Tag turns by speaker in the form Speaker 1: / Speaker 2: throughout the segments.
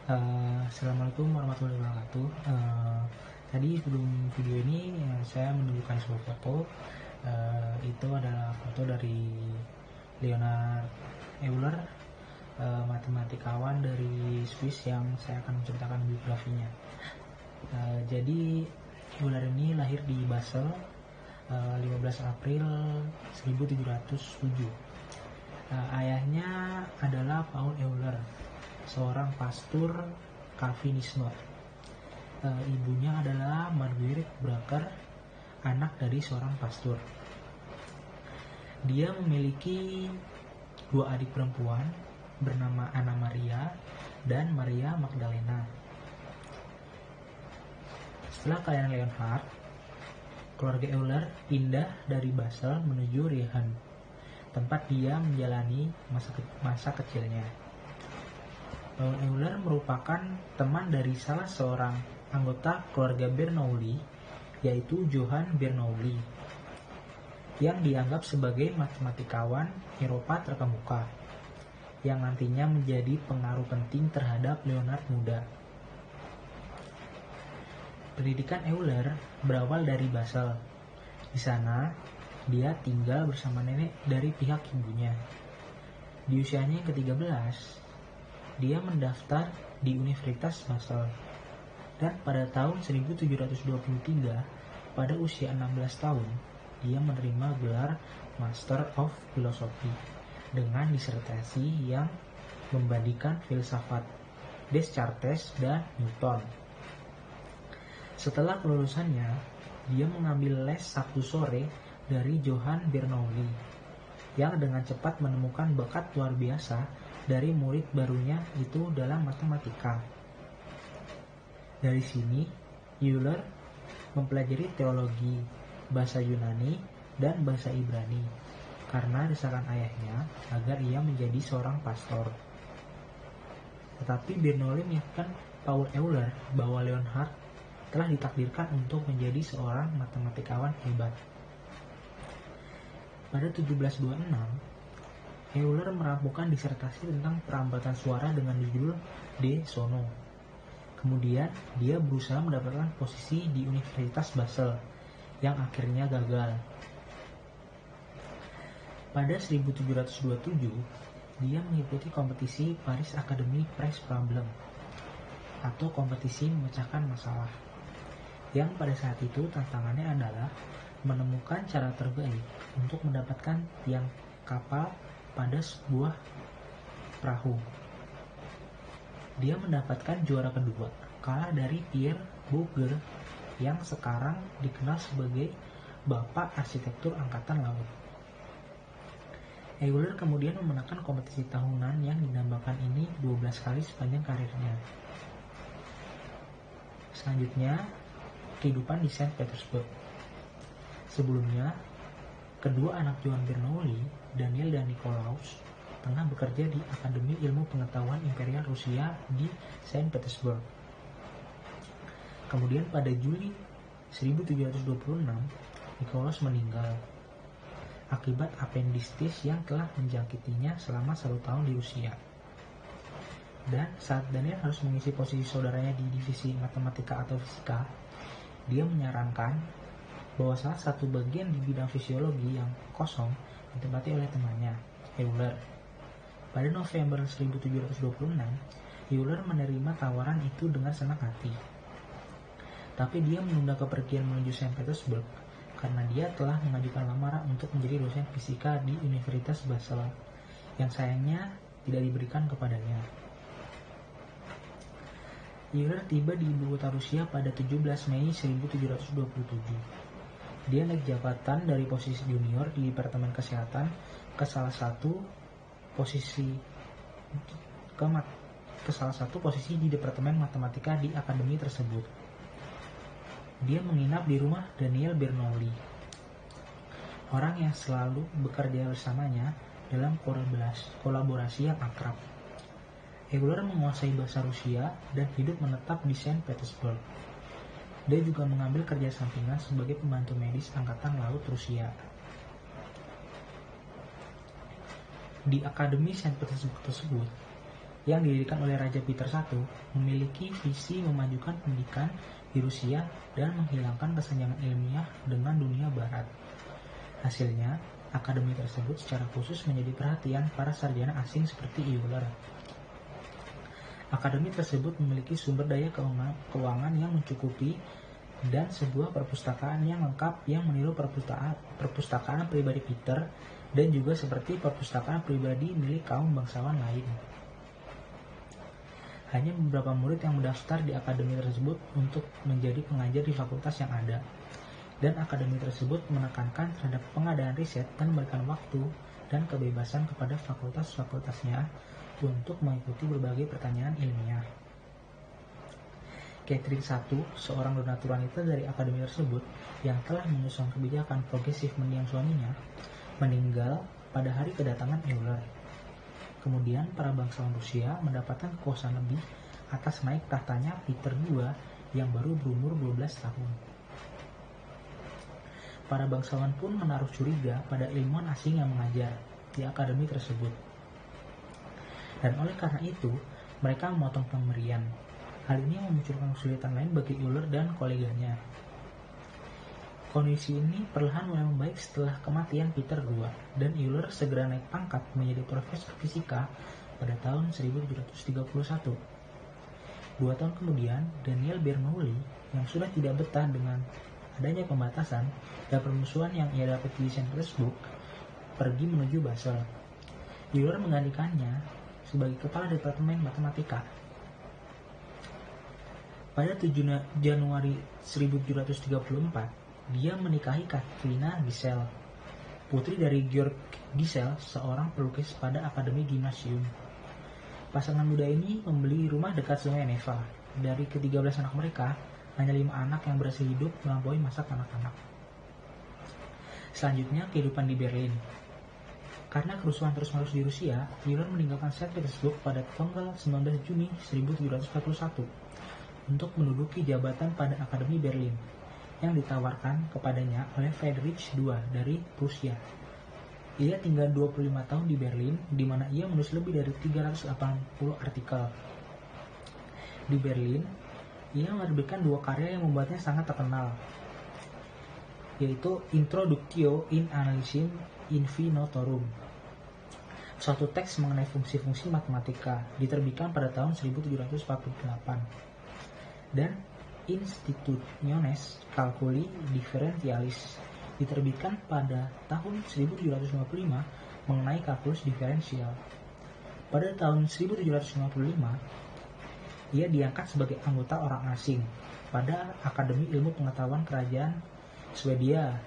Speaker 1: Assalamualaikum warahmatullahi wabarakatuh. Tadi sebelum video ini saya menunjukkan sebuah foto. Itu adalah foto dari Leonhard Euler, matematikawan dari Swiss yang saya akan menceritakan biografinya. Jadi Euler ini lahir di Basel 15 April 1707. Ayahnya adalah Paul Euler, seorang pastor Calvinisme. Ibunya adalah Marguerite Brucker, anak dari seorang pastor. Dia memiliki dua adik perempuan bernama Anna Maria dan Maria Magdalena. Setelah kelahiran Leonhard, keluarga Euler pindah dari Basel menuju Riechen, tempat dia menjalani masa kecilnya. Paul Euler merupakan teman dari salah seorang anggota keluarga Bernoulli, yaitu Johann Bernoulli, yang dianggap sebagai matematikawan Eropa terkemuka, yang nantinya menjadi pengaruh penting terhadap Leonhard muda. Pendidikan Euler berawal dari Basel. Di sana, dia tinggal bersama nenek dari pihak ibunya. Di usianya yang ke-13, dia mendaftar di Universitas Basel, dan pada tahun 1723, pada usia 16 tahun, dia menerima gelar Master of Philosophy dengan disertasi yang membandingkan filsafat Descartes dan Newton. Setelah kelulusannya, dia mengambil les Sabtu sore dari Johann Bernoulli, yang dengan cepat menemukan bakat luar biasa dari murid barunya itu dalam matematika. Dari sini, Euler mempelajari teologi, bahasa Yunani, dan bahasa Ibrani karena desakan ayahnya agar ia menjadi seorang pastor. Tetapi Bernoulli meyakinkan Paul Euler bahwa Leonhard telah ditakdirkan untuk menjadi seorang matematikawan hebat. Pada 1726, Euler merampungkan disertasi tentang perambatan suara dengan judul De Sono. Kemudian, dia berusaha mendapatkan posisi di Universitas Basel, yang akhirnya gagal. Pada 1727, dia mengikuti kompetisi Paris Academy Prize Problem, atau kompetisi memecahkan masalah, yang pada saat itu tantangannya adalah menemukan cara terbaik untuk mendapatkan tiang kapal pada sebuah perahu. Dia mendapatkan juara kedua, kalah dari Pierre Bouguer yang sekarang dikenal sebagai Bapak Arsitektur Angkatan Laut. Euler kemudian memenangkan kompetisi tahunan yang dinamakan ini 12 kali sepanjang karirnya. Selanjutnya, kehidupan di Saint Petersburg. Sebelumnya, kedua anak Johann Bernoulli, Daniel dan Nikolaus, tengah bekerja di Akademi Ilmu Pengetahuan Imperial Rusia di Saint Petersburg. Kemudian pada Juli 1726, Nikolaus meninggal akibat apendisitis yang telah menjangkitinya selama 1 tahun di Rusia. Dan saat Daniel harus mengisi posisi saudaranya di divisi matematika atau fisika, dia menyarankan bahwa salah satu bagian di bidang fisiologi yang kosong ditempati oleh temannya, Euler. Pada November 1726, Euler menerima tawaran itu dengan senang hati. Tapi dia menunda kepergian menuju Saint Petersburg karena dia telah mengajukan lamaran untuk menjadi dosen fisika di Universitas Basel, yang sayangnya tidak diberikan kepadanya. Euler tiba di ibu kota Rusia pada 17 Mei 1727. Dia naik jabatan dari posisi junior di Departemen Kesehatan ke salah satu posisi di Departemen Matematika di akademi tersebut. Dia menginap di rumah Daniel Bernoulli, orang yang selalu bekerja bersamanya dalam kolaborasi yang akrab. Euler menguasai bahasa Rusia dan hidup menetap di Saint Petersburg. Dia juga mengambil kerja sampingan sebagai pembantu medis Angkatan Laut Rusia. Di Akademi Saint Petersburg tersebut, yang didirikan oleh Raja Peter I memiliki visi memajukan pendidikan di Rusia dan menghilangkan kesenjangan ilmiah dengan dunia barat. Hasilnya, akademi tersebut secara khusus menjadi perhatian para sarjana asing seperti Euler. Akademi tersebut memiliki sumber daya keuangan yang mencukupi dan sebuah perpustakaan yang lengkap yang meniru perpustakaan pribadi Peter dan juga seperti perpustakaan pribadi milik kaum bangsawan lain. Hanya beberapa murid yang mendaftar di akademi tersebut untuk menjadi pengajar di fakultas yang ada, dan akademi tersebut menekankan terhadap pengadaan riset dan memberikan waktu dan kebebasan kepada fakultas-fakultasnya untuk mengikuti berbagai pertanyaan ilmiah. Catherine I, seorang donatur wanita dari akademi tersebut yang telah mengusung kebijakan progresif mendiang suaminya, meninggal pada hari kedatangan Euler. Kemudian para bangsawan Rusia mendapatkan kekuasaan lebih atas naik tahtanya Peter II yang baru berumur 12 tahun. Para bangsawan pun menaruh curiga pada ilmuwan asing yang mengajar di akademi tersebut. Dan oleh karena itu, mereka memotong pemberian. Hal ini memunculkan kesulitan lain bagi Euler dan koleganya. Kondisi ini perlahan mulai membaik setelah kematian Peter II, dan Euler segera naik pangkat menjadi profesor fisika pada tahun 1731. 2 tahun kemudian, Daniel Bernoulli yang sudah tidak betah dengan adanya pembatasan dan permusuhan yang ia dapat di St. Petersburg pergi menuju Basel. Euler menggantikannya sebagai kepala Departemen Matematika. Pada 7 Januari 1734, dia menikahi Katrina Gisel, putri dari Georg Gisel, seorang pelukis pada Akademi Gymnasium. Pasangan muda ini membeli rumah dekat Sungai Neva. Dari ke-13 anak mereka, hanya 5 anak yang berhasil hidup melampaui masa kanak-kanak. Selanjutnya, kehidupan di Berlin. Karena kerusuhan terus-menerus di Rusia, Euler meninggalkan St. Petersburg pada tanggal 19 Juni 1741 untuk menduduki jabatan pada Akademi Berlin yang ditawarkan kepadanya oleh Friedrich II dari Prusia. Ia tinggal 25 tahun di Berlin, di mana ia menulis lebih dari 380 artikel. Di Berlin, ia menerbitkan 2 karya yang membuatnya sangat terkenal, yaitu Introductio in Analysis Infinitorum, suatu teks mengenai fungsi-fungsi matematika, diterbitkan pada tahun 1748, dan Institutiones Calculi Differentialis, diterbitkan pada tahun 1755 mengenai kalkulus diferensial. Pada tahun 1755, ia diangkat sebagai anggota orang asing pada Akademi Ilmu Pengetahuan Kerajaan Swedia.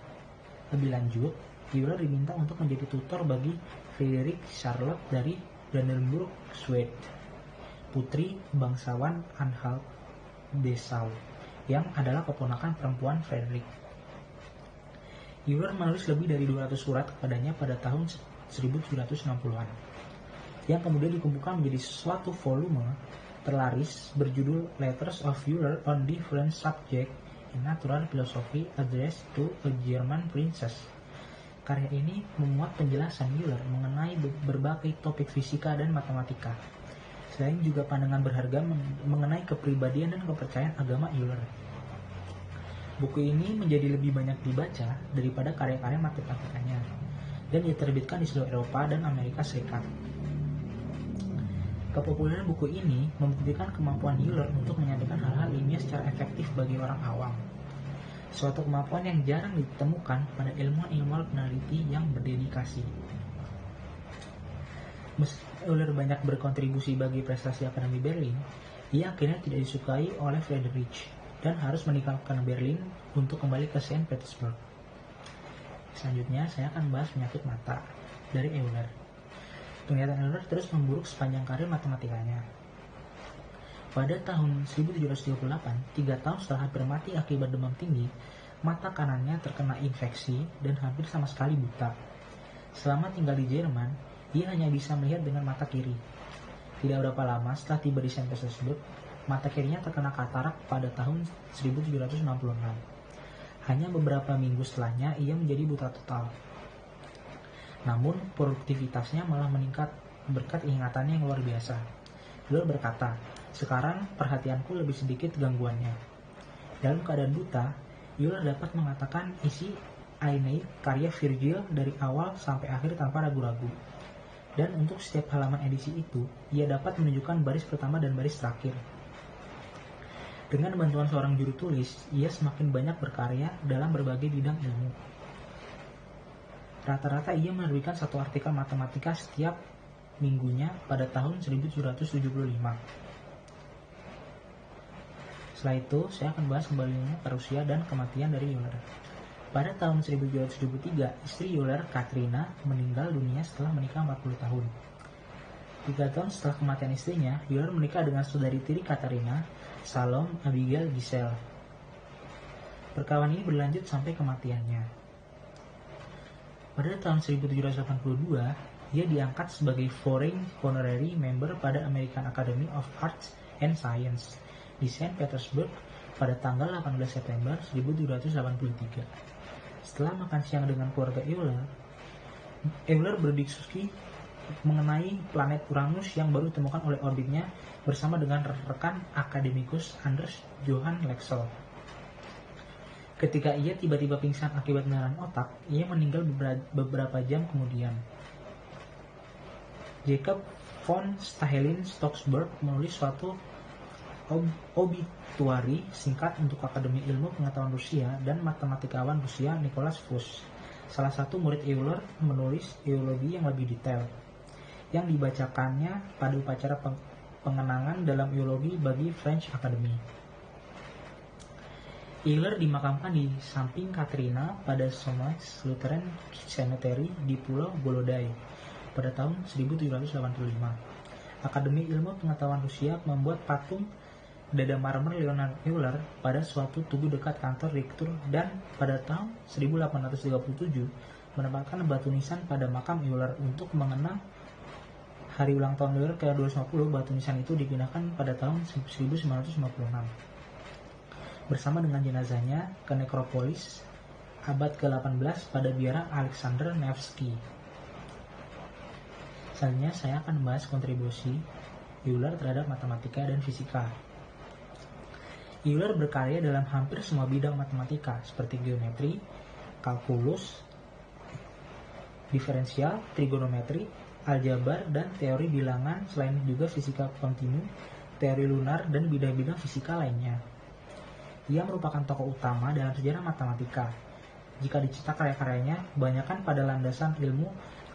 Speaker 1: Lebih lanjut, Euler diminta untuk menjadi tutor bagi Friedrich Charlotte dari Brandenburg, Swedia, putri bangsawan Anhalt-Dessau, yang adalah keponakan perempuan Friedrich. Euler menulis lebih dari 200 surat kepadanya pada tahun 1760-an, yang kemudian dikumpulkan menjadi suatu volume terlaris berjudul Letters of Euler on Different Subjects in Natural Philosophy Addressed to a German Princess. Karya ini memuat penjelasan Euler mengenai berbagai topik fisika dan matematika, selain juga pandangan berharga mengenai kepribadian dan kepercayaan agama Euler. Buku ini menjadi lebih banyak dibaca daripada karya-karya matematikanya, dan diterbitkan di seluruh Eropa dan Amerika Serikat. Kepopuleran buku ini membuktikan kemampuan Euler untuk menyampaikan hal-hal ilmiah secara efektif bagi orang awam, suatu kemampuan yang jarang ditemukan pada ilmuwan-ilmuwan peneliti yang berdedikasi. Meski Euler banyak berkontribusi bagi prestasi Akademi Berlin, ia akhirnya tidak disukai oleh Friedrich dan harus meninggalkan Berlin untuk kembali ke St. Petersburg. Selanjutnya, saya akan membahas penyakit mata dari Euler. Penglihatan Euler terus memburuk sepanjang karir matematikanya. Pada tahun 1738, 3 tahun setelah hampir mati akibat demam tinggi, mata kanannya terkena infeksi dan hampir sama sekali buta. Selama tinggal di Jerman, ia hanya bisa melihat dengan mata kiri. Tidak berapa lama setelah tiba di St. Petersburg, mata kirinya terkena katarak pada tahun 1766. Hanya beberapa minggu setelahnya, ia menjadi buta total. Namun, produktivitasnya malah meningkat berkat ingatannya yang luar biasa. Euler berkata, sekarang perhatianku lebih sedikit gangguannya. Dalam keadaan buta, Euler dapat mengatakan isi Aeneid karya Virgil dari awal sampai akhir tanpa ragu-ragu. Dan untuk setiap halaman edisi itu, ia dapat menunjukkan baris pertama dan baris terakhir. Dengan bantuan seorang juru tulis, ia semakin banyak berkarya dalam berbagai bidang ilmu. Rata-rata ia menerbitkan satu artikel matematika setiap minggunya pada tahun 1775. Setelah itu, saya akan bahas kembalinya ke Rusia dan kematian dari Euler. Pada tahun 1773, istri Euler, Katrina, meninggal dunia setelah menikah 40 tahun. 3 tahun setelah kematian istrinya, Euler menikah dengan saudari tiri Katrina, Salome Abigail Giselle. Perkawinan ini berlanjut sampai kematiannya. Pada tahun 1782, ia diangkat sebagai Foreign Honorary Member pada American Academy of Arts and Science di Saint Petersburg pada tanggal 18 September 1783. Setelah makan siang dengan keluarga Euler berdiskusi mengenai planet Uranus yang baru ditemukan oleh orbitnya bersama dengan rekan akademikus Anders Johann Lexell. Ketika ia tiba-tiba pingsan akibat pendarahan otak, ia meninggal beberapa jam kemudian. Jacob von Stahelin-Stocksberg menulis suatu obituari singkat untuk Akademi Ilmu Pengetahuan Rusia dan matematikawan Rusia Nicholas Fuchs. Salah satu murid Euler menulis teologi yang lebih detail, yang dibacakannya pada upacara pengenangan dalam teologi bagi French Academy. Euler dimakamkan di samping Katrina pada Somax Lutheran Cemetery di Pulau Golodai pada tahun 1785. Akademi Ilmu Pengetahuan Rusia membuat patung dada marmer Leonard Euler pada suatu tugu dekat kantor rektur dan pada tahun 1837 menempatkan batu nisan pada makam Euler untuk mengenang hari ulang tahun Euler ke-250. Batu nisan itu dipindahkan pada tahun 1956 bersama dengan jenazahnya ke nekropolis abad ke-18 pada biara Alexander Nevsky. Selanjutnya saya akan membahas kontribusi Euler terhadap matematika dan fisika. Euler berkarya dalam hampir semua bidang matematika seperti geometri, kalkulus, diferensial, trigonometri, aljabar, dan teori bilangan, selain juga fisika kontinu, teori lunar, dan bidang-bidang fisika lainnya. Ia merupakan tokoh utama dalam sejarah matematika. Jika dicetak karya-karyanya, kebanyakan pada landasan ilmu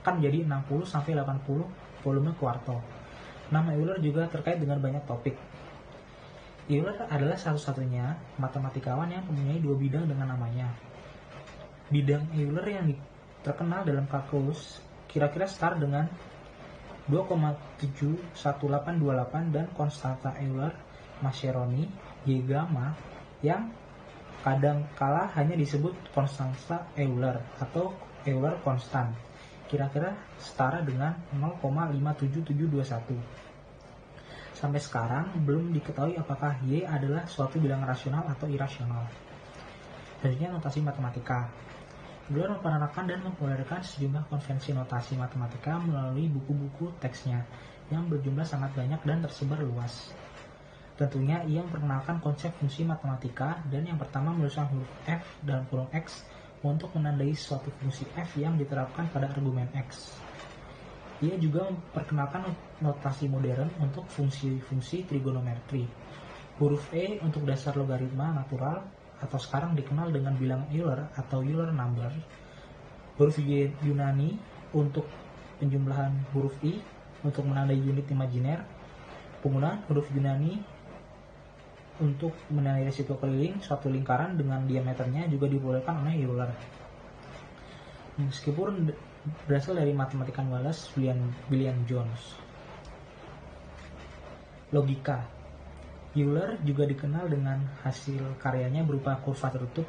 Speaker 1: akan menjadi 60-80 volume kuarto. Nama Euler juga terkait dengan banyak topik. Euler adalah satu-satunya matematikawan yang mempunyai dua bidang dengan namanya. Bidang Euler yang terkenal dalam kalkulus kira-kira setara dengan 2,71828 dan konstanta Euler-Mascheroni Y gamma yang kadangkala hanya disebut konstanta Euler atau Euler konstan, kira-kira setara dengan 0,57721. Sampai sekarang belum diketahui apakah Y adalah suatu bilangan rasional atau irasional. Selanjutnya notasi matematika. Euler memperkenalkan dan mempopulerkan sejumlah konvensi notasi matematika melalui buku-buku teksnya yang berjumlah sangat banyak dan tersebar luas. Tentunya ia memperkenalkan konsep fungsi matematika dan yang pertama menuliskan huruf F dalam kurung X untuk menandai suatu fungsi F yang diterapkan pada argumen X. Ia juga memperkenalkan notasi modern untuk fungsi-fungsi trigonometri. Huruf E untuk dasar logaritma natural atau sekarang dikenal dengan bilangan Euler atau Euler number. Huruf Yunani untuk penjumlahan huruf I untuk menandai unit imajiner. Penggunaan huruf Yunani untuk menandai resiko keliling suatu lingkaran dengan diameternya juga dibolehkan oleh Euler. Meskipun berasal dari matematikawan Wallace William Jones. Logika. Euler juga dikenal dengan hasil karyanya berupa kurva tertutup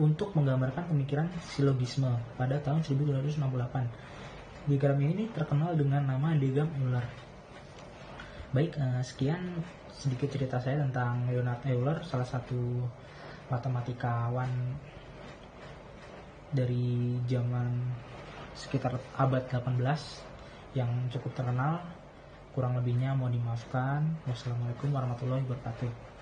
Speaker 1: untuk menggambarkan pemikiran silogisme pada tahun 1268. Diagramnya ini terkenal dengan nama diagram Euler. Baik, sekian sedikit cerita saya tentang Leonhard Euler, salah satu matematikawan dari zaman sekitar abad 18 yang cukup terkenal Kurang lebihnya mohon dimaafkan. Wassalamualaikum warahmatullahi wabarakatuh.